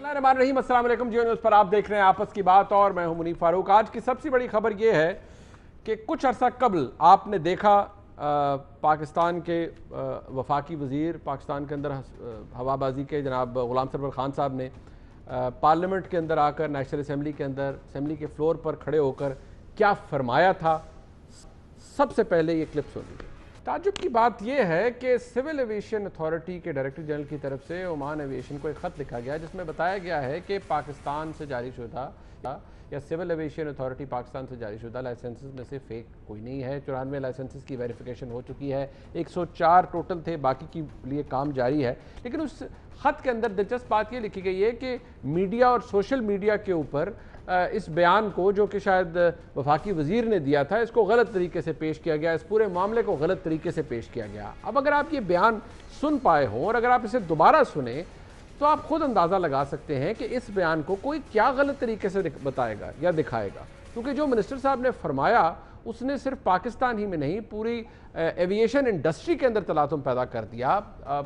बिस्मिल्लाहिर्रहमानिर्रहीम, अस्सलाम वालेकुम। जियो न्यूज़ पर आप देख रहे हैं आपस की बात और मैं हूं मुनीफ फारूक। आज की सबसे बड़ी खबर यह है कि कुछ अरसा कबल आपने देखा पाकिस्तान के वफाकी वज़ीर पाकिस्तान के अंदर हवाबाजी के जनाब गुलाम सरवर खान साहब ने पार्लियामेंट के अंदर आकर नेशनल असम्बली के अंदर असम्बली के फ्लोर पर खड़े होकर क्या फरमाया था। सबसे पहले ये क्लिप सुन लीजिए। ताजुब की बात यह है कि सिविल एविएशन अथॉरिटी के डायरेक्टर जनरल की तरफ से ओमान एविएशन को एक ख़त लिखा गया जिसमें बताया गया है कि पाकिस्तान से जारी शुदा या सिविल एविएशन अथॉरिटी पाकिस्तान से जारी शुदा लाइसेंसेस में से फेक कोई नहीं है। 94 लाइसेंसेस की वेरिफिकेशन हो चुकी है, 104 टोटल थे, बाकी के लिए काम जारी है। लेकिन उस ख़त के अंदर दिलचस्प बात ये लिखी गई है कि मीडिया और सोशल मीडिया के ऊपर इस बयान को, जो कि शायद वफाकी वज़ीर ने दिया था, इसको गलत तरीके से पेश किया गया, इस पूरे मामले को गलत तरीके से पेश किया गया। अब अगर आप ये बयान सुन पाए हों और अगर आप इसे दोबारा सुने तो आप खुद अंदाज़ा लगा सकते हैं कि इस बयान को कोई क्या गलत तरीके से बताएगा या दिखाएगा। क्योंकि जो मिनिस्टर साहब ने फरमाया उसने सिर्फ पाकिस्तान ही में नहीं, पूरी एविएशन इंडस्ट्री के अंदर तलातुम पैदा कर दिया।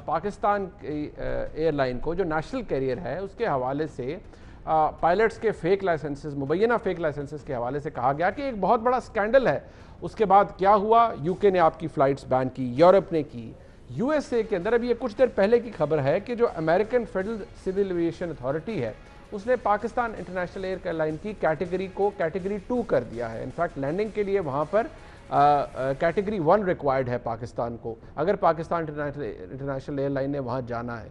पाकिस्तान की एयरलाइन को, जो नेशनल कैरियर है, उसके हवाले से पायलट्स के फेक लाइसेंसेस, मुबैना फेक लाइसेंसेस के हवाले से कहा गया कि एक बहुत बड़ा स्कैंडल है। उसके बाद क्या हुआ, यूके ने आपकी फ़्लाइट्स बैन की, यूरोप ने की, यूएसए के अंदर अभी ये कुछ देर पहले की खबर है कि जो American Federal Civil Aviation Authority है उसने पाकिस्तान इंटरनेशनल एयरलाइन की कैटेगरी को कैटेगरी 2 कर दिया है। इनफैक्ट लैंडिंग के लिए वहाँ पर कैटेगरी 1 रिक्वायर्ड है पाकिस्तान को, अगर पाकिस्तान इंटरनेशनल एयरलाइन ने वहाँ जाना है।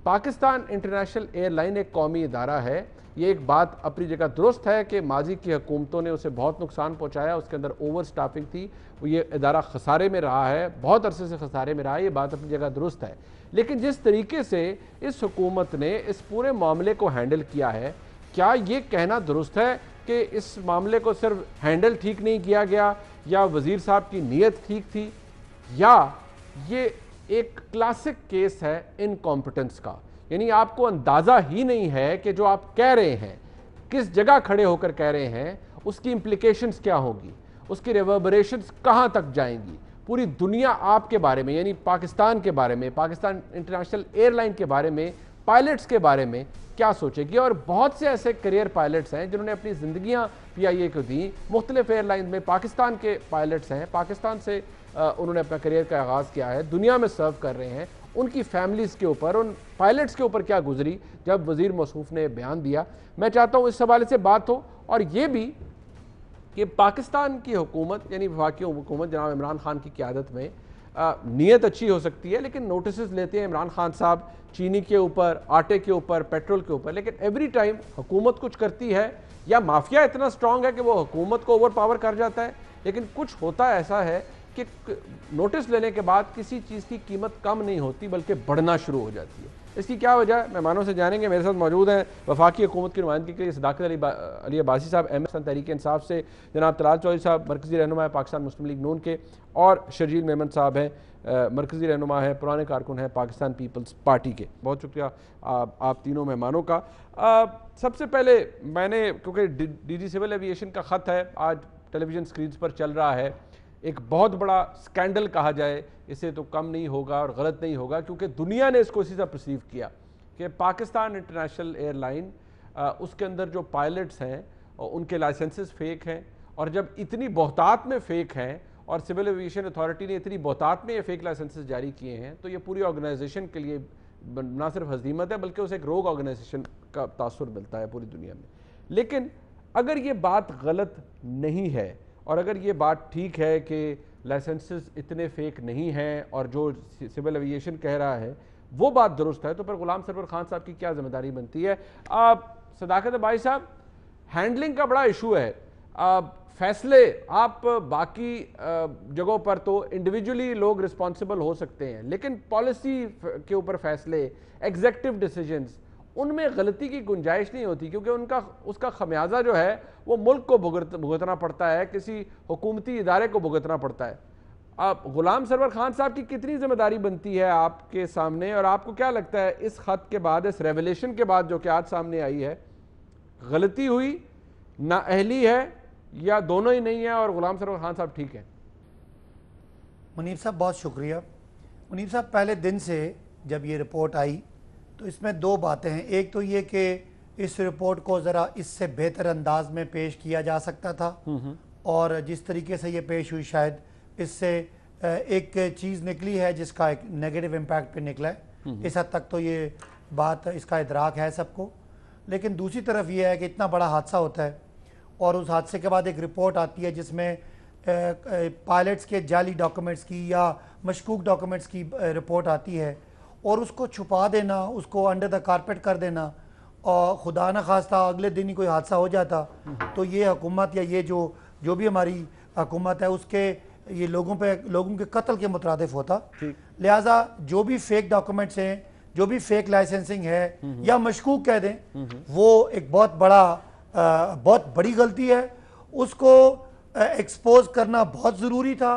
पाकिस्तान इंटरनेशनल एयरलाइन एक कौमी इदारा है। ये एक बात अपनी जगह दुरुस्त है कि माजी की हुकूमतों ने उसे बहुत नुकसान पहुंचाया, उसके अंदर ओवर स्टाफिंग थी, वो ये इदारा खसारे में रहा है, बहुत अरसे से खसारे में रहा है, ये बात अपनी जगह दुरुस्त है। लेकिन जिस तरीके से इस हुकूमत ने इस पूरे मामले को हैंडल किया है, क्या ये कहना दुरुस्त है कि इस मामले को सिर्फ हैंडल ठीक नहीं किया गया या वज़ीर साहब की नीयत ठीक थी, या ये एक क्लासिक केस है इनकॉम्पिटेंस का? यानी आपको अंदाज़ा ही नहीं है कि जो आप कह रहे हैं, किस जगह खड़े होकर कह रहे हैं, उसकी इम्प्लीकेशंस क्या होगी, उसकी रिवर्बरेशंस कहाँ तक जाएंगी। पूरी दुनिया आपके बारे में, यानी पाकिस्तान के बारे में, पाकिस्तान इंटरनेशनल एयरलाइन के बारे में, पायलट्स के बारे में क्या सोचेगी। और बहुत से ऐसे करियर पायलट्स हैं जिन्होंने अपनी ज़िंदगियाँ PIA को दी, मुख्तलिफ एयरलाइन में पाकिस्तान के पायलट्स हैं, पाकिस्तान से उन्होंने अपना करियर का आगाज़ किया है, दुनिया में सर्व कर रहे हैं। उनकी फैमिलीज़ के ऊपर, उन पायलट्स के ऊपर क्या गुजरी जब वज़ीर मौसूफ ने बयान दिया। मैं चाहता हूँ इस हवाले से बात हो, और ये भी कि पाकिस्तान की हुकूमत, यानी वफाकी हुकूमत जनाब इमरान खान की क़यादत में, नीयत अच्छी हो सकती है लेकिन नोटिस लेते हैं इमरान खान साहब चीनी के ऊपर, आटे के ऊपर, पेट्रोल के ऊपर, लेकिन एवरी टाइम हुकूमत कुछ करती है या माफिया इतना स्ट्रांग है कि वो हुकूमत को ओवर पावर कर जाता है। लेकिन कुछ होता ऐसा है कि नोटिस लेने के बाद किसी चीज़ की कीमत कम नहीं होती बल्कि बढ़ना शुरू हो जाती है। इसकी क्या वजह है, मेहमानों से जानेंगे। मेरे साथ मौजूद हैं वफाकी हुकूमत की नुमाइंदगी के लिए सदाकत अली अब्बासी साहब, अहमद तहरीक इंसाफ से जनाब तलाल चौधरी साहब, मरकज़ी रहनुमा है पाकिस्तान मुस्लिम लीग नून के, और शर्जील मेमन साहब हैं, मरकज़ी रहनुमा है, पुराने कारकुन हैं पाकिस्तान पीपल्स पार्टी के। बहुत शुक्रिया आप तीनों मेहमानों का। सबसे पहले मैंने, क्योंकि DG सिविल एविएशन का ख़त है, आज टेलीविज़न स्क्रीन पर चल रहा है, एक बहुत बड़ा स्कैंडल कहा जाए इसे तो कम नहीं होगा और गलत नहीं होगा, क्योंकि दुनिया ने इसको इसी तरह परसीव किया कि पाकिस्तान इंटरनेशनल एयरलाइन, उसके अंदर जो पायलट्स हैं उनके लाइसेंसेस फेक हैं, और जब इतनी बहुतात में फेक हैं और सिविल एविएशन अथॉरिटी ने इतनी बहुतात में ये फेक लाइसेंसेस जारी किए हैं, तो ये पूरी ऑर्गेनाइजेशन के लिए ना सिर्फ हज़ीमत है बल्कि उसे एक रोग ऑर्गेनाइजेशन का तासुर मिलता है पूरी दुनिया में। लेकिन अगर ये बात गलत नहीं है और अगर ये बात ठीक है कि लाइसेंसेस इतने फेक नहीं हैं और जो सिविल एविएशन कह रहा है वो बात दुरुस्त है, तो फिर गुलाम सरवर खान साहब की क्या जिम्मेदारी बनती है? सदाकत भाई साहब, हैंडलिंग का बड़ा इशू है। फैसले आप बाकी जगहों पर तो इंडिविजुअली लोग रिस्पॉन्सिबल हो सकते हैं, लेकिन पॉलिसी के ऊपर फैसले, एग्जेक्टिव डिसीजंस, उनमें गलती की गुंजाइश नहीं होती, क्योंकि उसका खमियाजा जो है वो मुल्क को भुगतना पड़ता है, किसी हुकूमती इदारे को भुगतना पड़ता है। अब गुलाम सरवर खान साहब की कितनी जिम्मेदारी बनती है आपके सामने, और आपको क्या लगता है इस खत के बाद, इस रेवलेशन के बाद जो कि आज सामने आई है, गलती हुई, नाअहली है, या दोनों ही नहीं है और गुलाम सरवर खान साहब ठीक है? मुनीब साहब बहुत शुक्रिया। मुनीब साहब, पहले दिन से जब ये रिपोर्ट आई तो इसमें दो बातें हैं। एक तो ये कि इस रिपोर्ट को ज़रा इससे बेहतर अंदाज में पेश किया जा सकता था, और जिस तरीके से ये पेश हुई शायद इससे एक चीज़ निकली है जिसका एक नेगेटिव इम्पैक्ट पे निकला है। इस हद तक तो ये बात, इसका इदराक है सबको। लेकिन दूसरी तरफ ये है कि इतना बड़ा हादसा होता है और उस हादसे के बाद एक रिपोर्ट आती है जिसमें पायलट्स के जाली डॉक्यूमेंट्स की या मशकूक डॉक्यूमेंट्स की रिपोर्ट आती है, और उसको छुपा देना, उसको अंडर द कारपेट कर देना, और खुदा न खास्ता अगले दिन ही कोई हादसा हो जाता, तो ये हुकूमत या ये जो भी हमारी हुकूमत है उसके ये लोगों के कत्ल के मुतरादिफ होता। लिहाजा जो भी फेक डॉक्यूमेंट्स हैं, जो भी फेक लाइसेंसिंग है या मशकूक कह दें, वो एक बहुत बड़ी गलती है। उसको एक्सपोज करना बहुत ज़रूरी था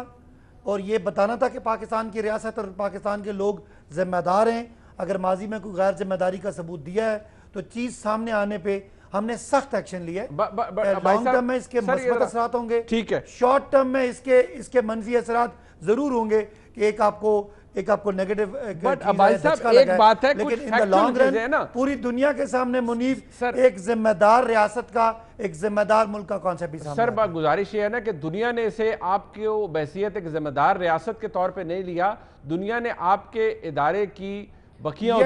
और ये बताना था कि पाकिस्तान की रियासत और पाकिस्तान के लोग जिम्मेदार हैं। अगर माजी में कोई गैर जिम्मेदारी का सबूत दिया है तो चीज़ सामने आने पे हमने सख्त एक्शन लिया है। लॉन्ग टर्म में इसके मस्बत असरात होंगे, ठीक है, शॉर्ट टर्म में इसके मनफी असरात जरूर होंगे कि एक आपको नेगेटिव। बट भाई साहब एक बात है, लेकिन इन द लॉन्ग रन पूरी दुनिया के सामने मुनीफ एक जिम्मेदार रियासत का, एक जिम्मेदार मुल्क का कॉन्सेप्ट भी सामने। सर गुजारिश ये है ना कि दुनिया ने इसे आपके बहसियत एक जिम्मेदार रियासत के तौर पे नहीं लिया, दुनिया ने आपके इदारे की बखियां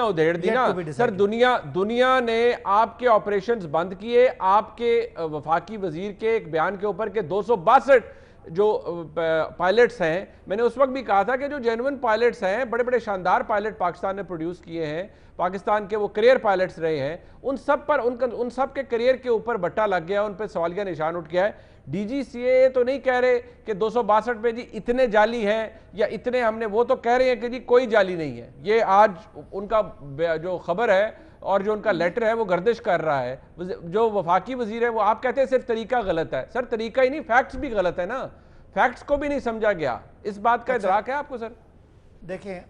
उधेड़ दी ना सर। दुनिया ने आपके ऑपरेशंस बंद किए आपके वफाकी वजीर के एक बयान के ऊपर के 262 जो पायलट्स हैं। मैंने उस वक्त भी कहा था कि जो जेन्युइन पायलट्स हैं, बड़े बड़े शानदार पायलट पाकिस्तान ने प्रोड्यूस किए हैं, पाकिस्तान के वो करियर पायलट्स रहे हैं, उन सब के करियर के ऊपर बट्टा लग गया, उन पर सवालिया निशान उठ गया है। DGCA तो नहीं कह रहे कि 262 पे जी इतने जाली हैं या इतने हमने, वो तो कह रहे हैं कि जी कोई जाली नहीं है। ये आज उनका जो खबर है और जो उनका लेटर है वो गर्दिश कर रहा है। जो वफाकी वजीर है वो आप कहते हैं सिर्फ तरीका गलत है। सर तरीका ही नहीं, फैक्ट्स भी गलत है ना, फैक्ट्स को भी नहीं समझा गया। इस बात का इदराक है आपको सर? देखें,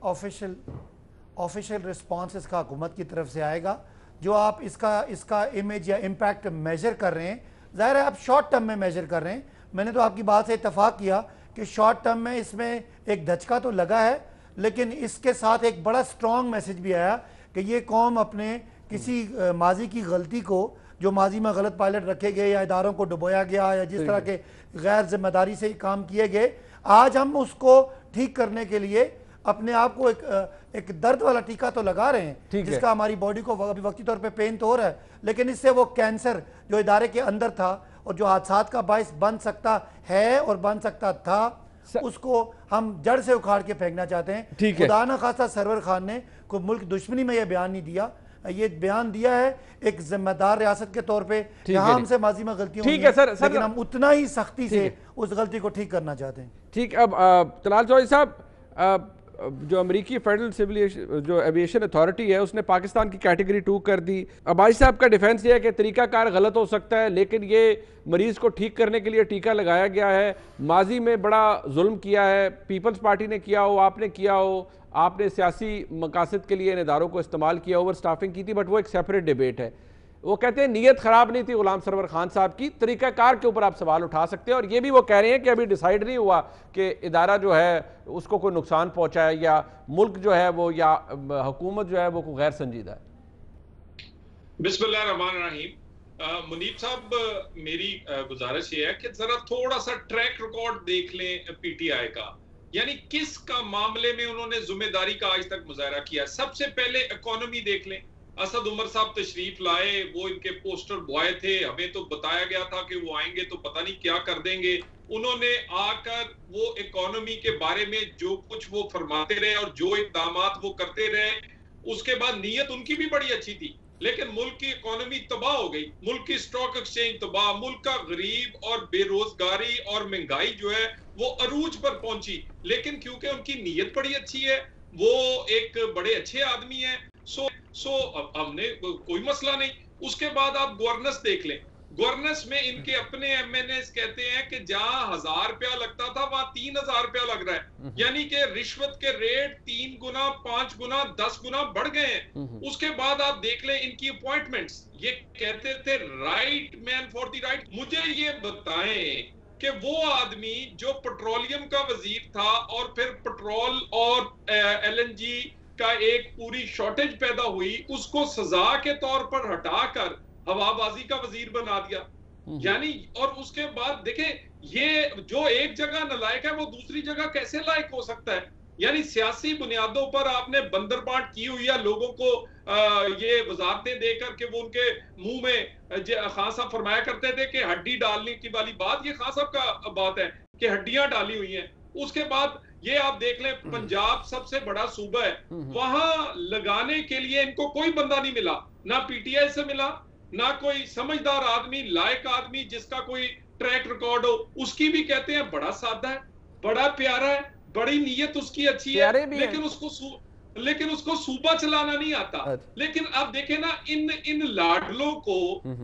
ऑफिशियल रिस्पॉन्स इसका हुकूमत की तरफ से आएगा। जो आप इसका इमेज या इम्पैक्ट मेजर कर रहे हैं, ज़ाहिर है आप शॉर्ट टर्म में मेजर कर रहे हैं। मैंने तो आपकी बात से इत्तफाक किया कि शॉर्ट टर्म में इसमें एक धचका तो लगा है, लेकिन इसके साथ एक बड़ा स्ट्रॉन्ग मैसेज भी आया कि ये कौम अपने किसी माजी की गलती को, जो माजी में गलत पायलट रखे गए या इदारों को डुबोया गया या जिस तरह के गैर जिम्मेदारी से काम किए गए, आज हम उसको ठीक करने के लिए अपने आप को एक दर्द वाला टीका तो लगा रहे हैं, जिसका हमारी बॉडी को अभी वक्ती तौर पे पेन तो हो रहा है, लेकिन इससे वो कैंसर जो इदारे के अंदर था और जो हादसात का बायस बन सकता है और बन सकता था, उसको हम जड़ से उखाड़ के फेंकना चाहते हैं। खुदा न खासा सरवर खान ने कोई मुल्क दुश्मनी में यह बयान नहीं दिया, ये बयान दिया है एक जिम्मेदार रियासत के तौर पे। यहाँ हमसे माजी में गलतियां हुई हैं, लेकिन हम उतना ही सख्ती से उस गलती को ठीक करना चाहते हैं। ठीक, अब तलाल चौधरी साहब, जो अमेरिकी फेडरल सिविल जो एविएशन अथॉरिटी है उसने पाकिस्तान की कैटेगरी 2 कर दी। अब्बासी साहब का डिफेंस ये है कि तरीकाकार गलत हो सकता है, लेकिन ये मरीज को ठीक करने के लिए टीका लगाया गया है। माजी में बड़ा जुल्म किया है, पीपल्स पार्टी ने किया हो, आपने किया हो, आपने सियासी मकासद के लिए इन इदारों को इस्तेमाल किया, ओवर स्टाफिंग की थी, बट वो एक सेपरेट डिबेट है। वो कहते हैं नीयत खराब नहीं थी गुलाम सरवर खान साहब की, तरीकाकार के ऊपर आप सवाल उठा सकते हैं। और ये भी वो कह रहे हैं कि अभी डिसाइड नहीं हुआ कि इदारा जो है उसको कोई नुकसान पहुंचा है या मुल्क जो है वो या हुकूमत जो है वो गैर संजीदा है। बिस्मिल्लाहिर्रहमानिर्रहीम। मुनीब साहब, मेरी गुजारिश ये है कि जरा थोड़ा सा ट्रैक रिकॉर्ड देख लें PTI का, यानी किस का मामले में उन्होंने जिम्मेदारी का आज तक मुजाहरा किया। सबसे पहले इकोनॉमी देख लें। असद उमर साहब तशरीफ लाए, वो इनके पोस्टर बॉय थे, हमें तो बताया गया था कि वो आएंगे तो पता नहीं क्या कर देंगे। उन्होंने आकर वो इकोनॉमी के बारे में जो कुछ वो फरमाते रहे और जो इक़दामात वो करते रहे, उसके बाद नीयत उनकी भी बड़ी अच्छी थी, लेकिन मुल्क की इकोनॉमी तबाह हो गई, मुल्क की स्टॉक एक्सचेंज तबाह, मुल्क का गरीब और बेरोजगारी और महंगाई जो है वो अरूज पर पहुंची। लेकिन क्योंकि उनकी नीयत बड़ी अच्छी है, वो एक बड़े अच्छे आदमी है, सो हमने कोई मसला नहीं। उसके बाद आप गवर्नेंस देख लें, गवर्नेंस में इनके अपने MNAs कहते हैं कि जहां 1000 रुपया लगता था वहां 3000 रुपया लग रहा है, यानी कि रिश्वत के रेट 3 गुना 5 गुना 10 गुना बढ़ गए हैं। उसके बाद आप देख लें इनकी अपॉइंटमेंट्स, ये कहते थे right man for the right. मुझे ये बताएं कि वो आदमी जो पेट्रोलियम का वजीर था और फिर पेट्रोल और LNG का एक पूरी शॉर्टेज पैदा हुई, उसको सजा के तौर पर हटाकर हवाबाजी का वजीर बना दिया। यानी और उसके बाद देखें, ये जो एक जगह नालायक है वो दूसरी जगह कैसे लायक हो सकता है? यानी सियासी बुनियादों पर आपने बंदरबांट की हुई है, लोगों को ये वजारतें देकर के वो उनके मुंह में खान साहब फरमाया करते थे कि हड्डी डालने की वाली बात, ये खान साहब का बात है कि हड्डियां डाली हुई हैं। उसके बाद ये आप देख लें, पंजाब सबसे बड़ा सूबा है, वहां लगाने के लिए इनको कोई बंदा नहीं मिला, ना पीटीआई से मिला, ना कोई समझदार आदमी, लायक आदमी जिसका कोई ट्रैक रिकॉर्ड हो। उसकी भी कहते हैं बड़ा सादा है, बड़ा प्यारा है, बड़ी नीयत उसकी अच्छी है, लेकिन उसको सूबा चलाना नहीं आता। लेकिन आप देखें ना, इन लाडलों को,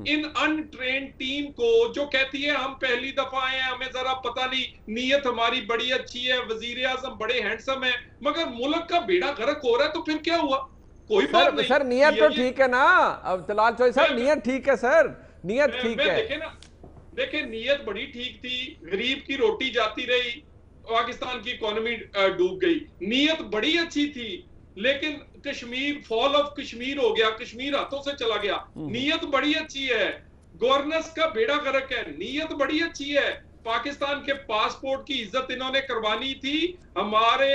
इन अनट्रेन्ड टीम को जो कहती है हम पहली दफा आए हैं, हमें जरा पता नहीं, नीयत हमारी बड़ी अच्छी है, वजीर आजम बड़े हैंडसम है, मगर मुल्क का बेड़ा गर्क हो रहा है, तो फिर क्या हुआ? कोई बात नहीं। सर नियत तो ठीक है ना, अब तलाल चौधरी साहब, नियत ठीक है सर, नियत ठीक है। देखे नीयत बड़ी ठीक थी, गरीब की रोटी जाती रही, पाकिस्तान की इकोनॉमी डूब गई। नीयत बड़ी अच्छी थी, लेकिन कश्मीर, फॉल ऑफ कश्मीर हो गया, कश्मीर हाथों से चला गया। नीयत बड़ी अच्छी है, गवर्नेंस का बेड़ा गर्क है, नीयत बड़ी अच्छी है। पाकिस्तान के पासपोर्ट की इज्जत इन्होंने करवानी थी। हमारे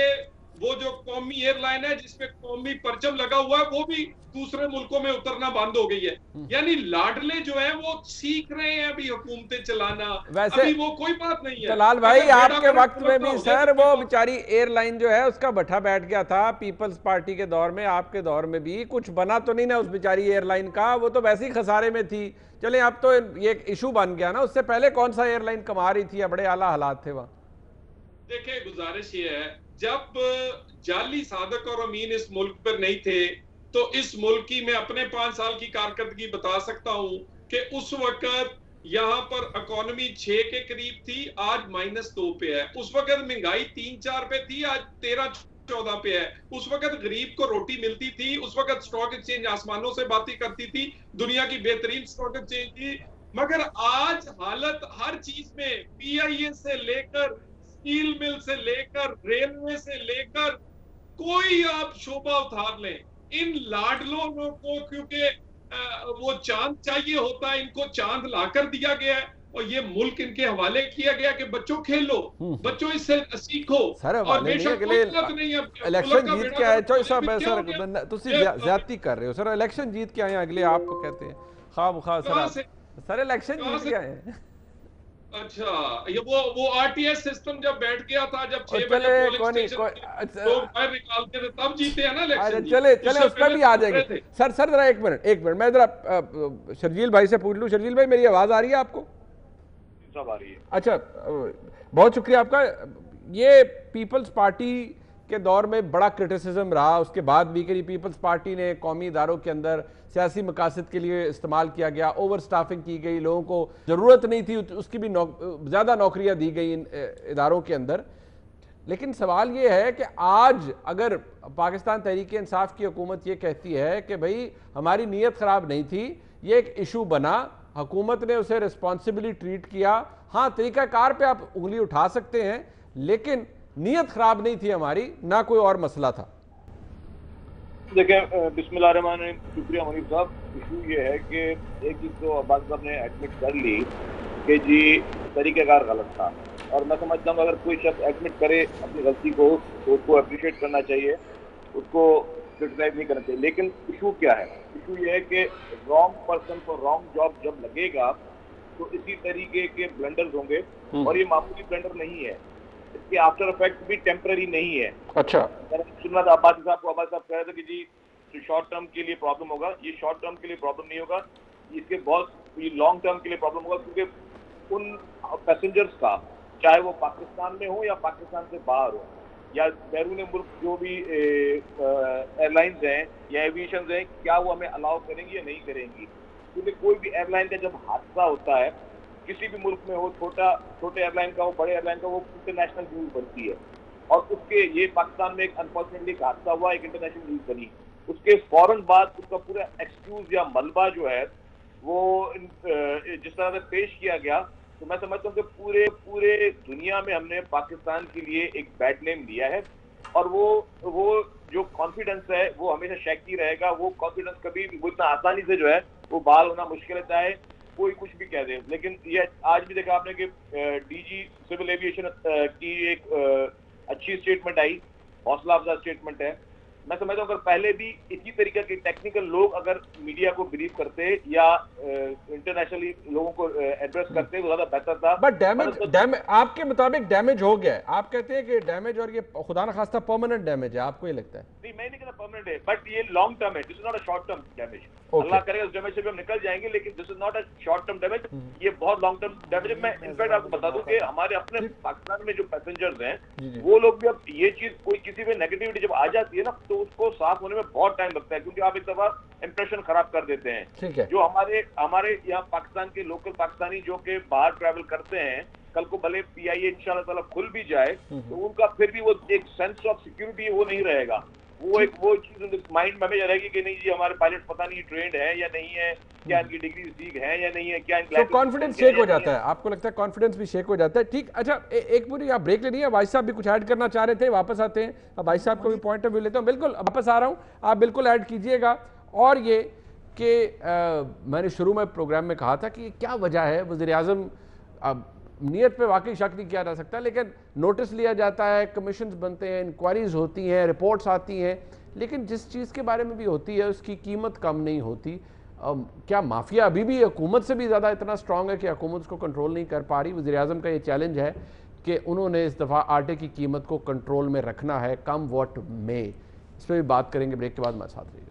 वो जो कौमी एयरलाइन है जिसपे कौमी परचम लगा हुआ है, वो भी दूसरे मुल्कों में उतरना बंद हो गई है। यानी लाडले जो है वो सीख रहे हैं अभी हुकूमतें चलाना। वैसे अभी वो कोई बात नहीं है। तलाल भाई, आपके वक्त में भी सर वो बेचारी एयरलाइन जो है उसका भट्ठा बैठ गया था पीपल्स पार्टी के दौर में, आपके दौर में भी कुछ बना तो नहीं ना उस बेचारी एयरलाइन का, वो तो वैसे ही खसारे में थी। चले, अब तो ये एक इशू बन गया ना, उससे पहले कौन सा एयरलाइन कमा रही थी या बड़े आला हालात थे वहां? देखिए, गुजारिश ये है, जब जाली सादक और अमीन इस मुल्क पर नहीं थे, तो इस मुल्क की मैं अपने 5 साल की कारकर्दगी बता सकता हूं कि उस वक्त यहां पर इकोनॉमी 6 के करीब थी, आज -2 पे है। उस वक्त महंगाई 3-4 पे थी, आज 13-14 पे है। उस वक्त गरीब को रोटी मिलती थी, उस वक्त स्टॉक एक्सचेंज आसमानों से बातें करती थी, दुनिया की बेहतरीन स्टॉक एक्सचेंज थी। मगर आज हालत हर चीज में, पीआईए से लेकर, स्टील मिल से लेकर, रेलवे से लेकर, कोई आप शोबा उतार लें, इन लाडलों को, क्योंकि वो चांद चाहिए होता है, इनको चांद लाकर दिया गया है और ये मुल्क इनके हवाले किया गया कि बच्चों खेलो, बच्चों इससे सीखो। और बेशक कोई गलत नहीं है, इलेक्शन जीत के आए तो सर तुसी ज्यादती कर रहे हो सर, इलेक्शन जीत के आए अगले आपको कहते हैं खामखा सर इलेक्शन जीत के आए हैं। अच्छा, ये वो आरटीएस सिस्टम जब बैठ गया था, जब 6 बजे पोलिंग स्टेशन लोग बाहर निकालते थे, तब जीते हैं ना इलेक्शन। चले उस पर भी आ जाएंगे। सर जरा एक मिनट मैं जरा शर्जील भाई से पूछ लूं। शर्जील भाई, मेरी आवाज आ रही है आपको? सब आ रही है। अच्छा, बहुत शुक्रिया आपका। ये पीपल्स पार्टी के दौर में बड़ा क्रिटिसिज्म रहा, उसके बाद भी कि पीपल्स पार्टी ने कौमी इदारों के अंदर सियासी मकासद के लिए इस्तेमाल किया गया, ओवर स्टाफिंग की गई, लोगों को ज़रूरत नहीं थी उसकी भी ज़्यादा नौकरियां दी गई इन इदारों के अंदर। लेकिन सवाल ये है कि आज अगर पाकिस्तान तहरीक इंसाफ की हुकूमत ये कहती है कि भाई हमारी नीयत ख़राब नहीं थी, ये एक इशू बना, हुकूमत ने उसे रिस्पॉन्सिबली ट्रीट किया, हाँ तरीक़ाकार पे आप उंगली उठा सकते हैं, लेकिन नीयत खराब नहीं थी हमारी, ना कोई और मसला था। देखिए, बिस्मिल्लाहिर्रहमानिर्रहीम, शुक्रिया मुनीर साहब। इशू ये है कि एक चीज तो अब्बास साहब ने एडमिट कर ली कि जी तरीक़ेकार गलत था, और मैं समझता हूँ अगर कोई शख्स एडमिट करे अपनी गलती को तो उसको अप्रिशिएट करना चाहिए, उसको क्रिटिसाइज नहीं करना चाहिए। लेकिन इशू क्या है? इशू ये है कि रॉन्ग पर्सन को रॉन्ग जॉब जब लगेगा तो इसी तरीके के ब्लंडर्स होंगे, और ये मामूली ब्लंडर नहीं है, इसके आफ्टर इफेक्ट भी टेम्पररी नहीं है। अच्छा, सुनना था अब्बास साहब कह रहे थे कि जी शॉर्ट टर्म के लिए प्रॉब्लम होगा। ये शॉर्ट टर्म के लिए प्रॉब्लम नहीं होगा, इसके बहुत लॉन्ग टर्म के लिए प्रॉब्लम होगा, क्योंकि उन पैसेंजर्स का, चाहे वो पाकिस्तान में हो या पाकिस्तान से बाहर हो या बैरून मुल्क जो भी एयरलाइंस हैं या एविएशन हैं, क्या वो हमें अलाउ करेंगी या नहीं करेंगी? क्योंकि कोई भी एयरलाइन का जब हादसा होता है, किसी भी मुल्क में हो, छोटे एयरलाइन का हो, बड़े एयरलाइन का, वो इंटरनेशनल न्यूज बनती है। और उसके ये पाकिस्तान में एक अनफॉर्चुनेटली एक हादसा हुआ, एक इंटरनेशनल न्यूज बनी, उसके फौरन बाद उसका पूरा एक्सक्यूज या मलबा जो है वो जिस तरह से पेश किया गया, तो मैं समझता हूँ कि पूरे दुनिया में हमने पाकिस्तान के लिए एक बैड नेम दिया है। और वो जो कॉन्फिडेंस है वो हमेशा शैकी रहेगा। वो कॉन्फिडेंस कभी वो इतना आसानी से जो है वो बहाल होना मुश्किल है, चाहे कोई कुछ भी कह दे। लेकिन ये आज भी देखा आपने कि डीजी सिविल एविएशन की एक अच्छी स्टेटमेंट आई, हौसला अफजा स्टेटमेंट है। मैं समझता हूँ अगर पहले भी इसी तरीके के टेक्निकल लोग अगर मीडिया को ब्रीफ करते या इंटरनेशनली लोगों को एड्रेस करते तो ज्यादा बेहतर था। बट डैमेज आपके मुताबिक डैमेज हो गया है, आप कहते हैं कि डैमेज, और ये खुदा न खास्ता परमानेंट डैमेज है, आपको ये लगता है? नहीं, मैं नहीं कहता परमानेंट है, बट ये लॉन्ग टर्म है। This is not a short term damage. Allah करेगा उस डैमेज से भी हम निकल जाएंगे, लेकिन this is not a short term damage, ये बहुत लॉन्ग टर्म डैमेज है। मैं इनफैक्ट आपको बता दूं कि हमारे अपने पाकिस्तान में जो पैसेंजर्स हैं वो लोग भी अब ये चीज कोई किसी पे नेगेटिविटी जब आ जाती है ना तो उसको साफ होने में बहुत टाइम लगता है, क्योंकि आप एक दफा इंप्रेशन खराब कर देते हैं। ठीक है। जो हमारे यहाँ पाकिस्तान के लोकल पाकिस्तानी जो कि बाहर ट्रैवल करते हैं, कल को भले पीआईए इंशाल्लाह ताला खुल भी जाए तो उनका फिर भी वो एक सेंस ऑफ सिक्योरिटी वो नहीं रहेगा। वो चीज माइंड में हमेशा रहेगी कि नहीं जी हमारे पायलट पता नहीं ट्रेंड है या नहीं है, क्या इनकी डिग्री ठीक है या नहीं है, क्या इनका कॉन्फिडेंस शेक हो जाता है। आपको लगता है कॉन्फिडेंस भी शेक हो जाता है? ठीक, अच्छा एक पूरी आप ब्रेक लेनी है, भाई साहब भी कुछ ऐड करना चाह रहे थे, वापस आते हैं। अब भाई साहब को भी पॉइंट ऑफ व्यू लेते हैं। बिल्कुल वापस आ रहा हूँ, आप बिल्कुल ऐड कीजिएगा। और ये कि मैंने शुरू में प्रोग्राम में कहा था कि क्या वजह है, वज़ीर-ए-आज़म नीयत पे वाकई शक नहीं किया जा सकता, लेकिन नोटिस लिया जाता है, कमीशंस बनते हैं, इंक्वायरीज होती हैं, रिपोर्ट्स आती हैं, लेकिन जिस चीज़ के बारे में भी होती है उसकी कीमत कम नहीं होती। क्या माफिया अभी भी हुकूमत से भी ज़्यादा इतना स्ट्रॉन्ग है कि हुकूमत उसको कंट्रोल नहीं कर पा रही? वज़ीर-ए-आज़म का ये चैलेंज है कि उन्होंने इस दफ़ा आटे की कीमत को कंट्रोल में रखना है, कम वॉट में। इस पर भी बात करेंगे ब्रेक के बाद। हमारे साथ रहिए।